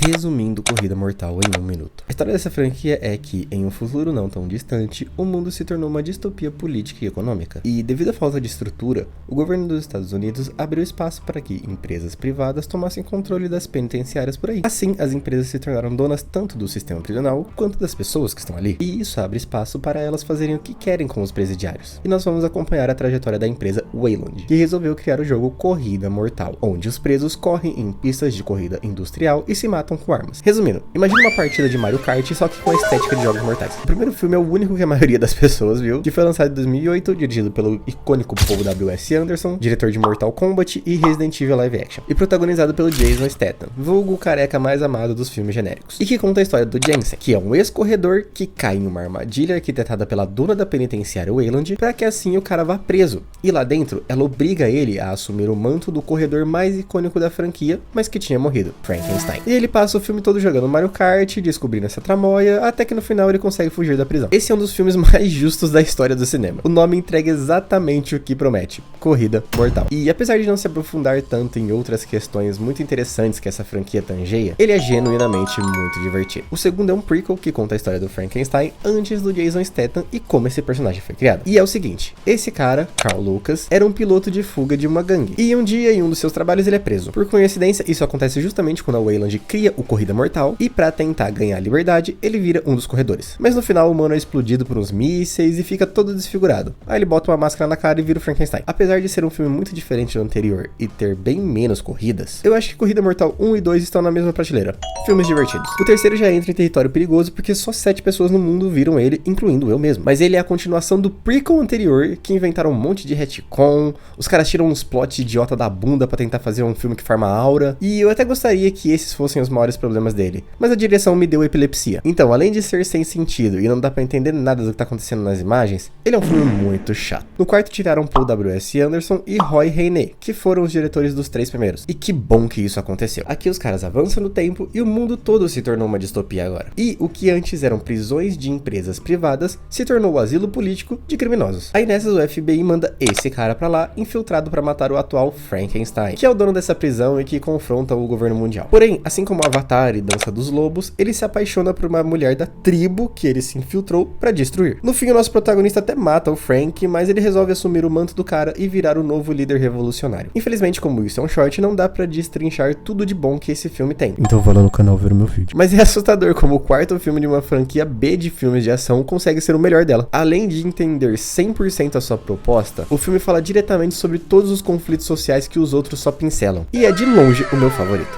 Resumindo Corrida Mortal em 1 minuto. A história dessa franquia é que, em um futuro não tão distante, o mundo se tornou uma distopia política e econômica. E, devido à falta de estrutura, o governo dos Estados Unidos abriu espaço para que empresas privadas tomassem controle das penitenciárias por aí. Assim, as empresas se tornaram donas tanto do sistema prisional quanto das pessoas que estão ali. E isso abre espaço para elas fazerem o que querem com os presidiários. E nós vamos acompanhar a trajetória da empresa Wayland, que resolveu criar o jogo Corrida Mortal, onde os presos correm em pistas de corrida industrial e se matam com armas. Resumindo, imagina uma partida de Mario Kart, só que com a estética de jogos mortais. O primeiro filme é o único que a maioria das pessoas viu, que foi lançado em 2008, dirigido pelo icônico Paul W.S. Anderson, diretor de Mortal Kombat e Resident Evil Live Action, e protagonizado pelo Jason Statham, vulgo o careca mais amado dos filmes genéricos, e que conta a história do Jensen, que é um ex-corredor que cai em uma armadilha arquitetada pela dona da penitenciária Wayland, para que assim o cara vá preso, e lá dentro ela obriga ele a assumir o manto do corredor mais icônico da franquia, mas que tinha morrido, Frankenstein. E ele passa o filme todo jogando Mario Kart, descobrindo essa tramóia, até que no final ele consegue fugir da prisão. Esse é um dos filmes mais justos da história do cinema. O nome entrega exatamente o que promete: Corrida Mortal. E apesar de não se aprofundar tanto em outras questões muito interessantes que essa franquia tangeia, ele é genuinamente muito divertido. O segundo é um prequel que conta a história do Frankenstein antes do Jason Statham e como esse personagem foi criado. E é o seguinte, esse cara, Carl Lucas, era um piloto de fuga de uma gangue. E um dia, em um dos seus trabalhos, ele é preso. Por coincidência, isso acontece justamente quando a Wayland cria o Corrida Mortal, e pra tentar ganhar liberdade, ele vira um dos corredores. Mas no final, o mano é explodido por uns mísseis e fica todo desfigurado. Aí ele bota uma máscara na cara e vira o Frankenstein. Apesar de ser um filme muito diferente do anterior e ter bem menos corridas, eu acho que Corrida Mortal 1 e 2 estão na mesma prateleira. Filmes divertidos. O terceiro já entra em território perigoso porque só 7 pessoas no mundo viram ele, incluindo eu mesmo. Mas ele é a continuação do prequel anterior, que inventaram um monte de retcon, os caras tiram uns plots idiota da bunda pra tentar fazer um filme que farma aura, e eu até gostaria que esses fossem os maiores problemas dele, mas a direção me deu epilepsia. Então, além de ser sem sentido e não dá pra entender nada do que tá acontecendo nas imagens, ele é um filme muito chato. No quarto tiraram Paul W.S. Anderson e Roy René, que foram os diretores dos 3 primeiros. E que bom que isso aconteceu. Aqui os caras avançam no tempo e o mundo todo se tornou uma distopia agora. E o que antes eram prisões de empresas privadas se tornou o asilo político de criminosos. Aí nessas o FBI manda esse cara pra lá, infiltrado pra matar o atual Frankenstein, que é o dono dessa prisão e que confronta o governo mundial. Porém, assim como Avatar e Dança dos Lobos, ele se apaixona por uma mulher da tribo que ele se infiltrou pra destruir. No fim, o nosso protagonista até mata o Frank, mas ele resolve assumir o manto do cara e virar o novo líder revolucionário. Infelizmente, como isso é um short, não dá pra destrinchar tudo de bom que esse filme tem. Então vá lá no canal ver o meu vídeo. Mas é assustador como o quarto filme de uma franquia B de filmes de ação consegue ser o melhor dela. Além de entender 100% a sua proposta, o filme fala diretamente sobre todos os conflitos sociais que os outros só pincelam. E é de longe o meu favorito.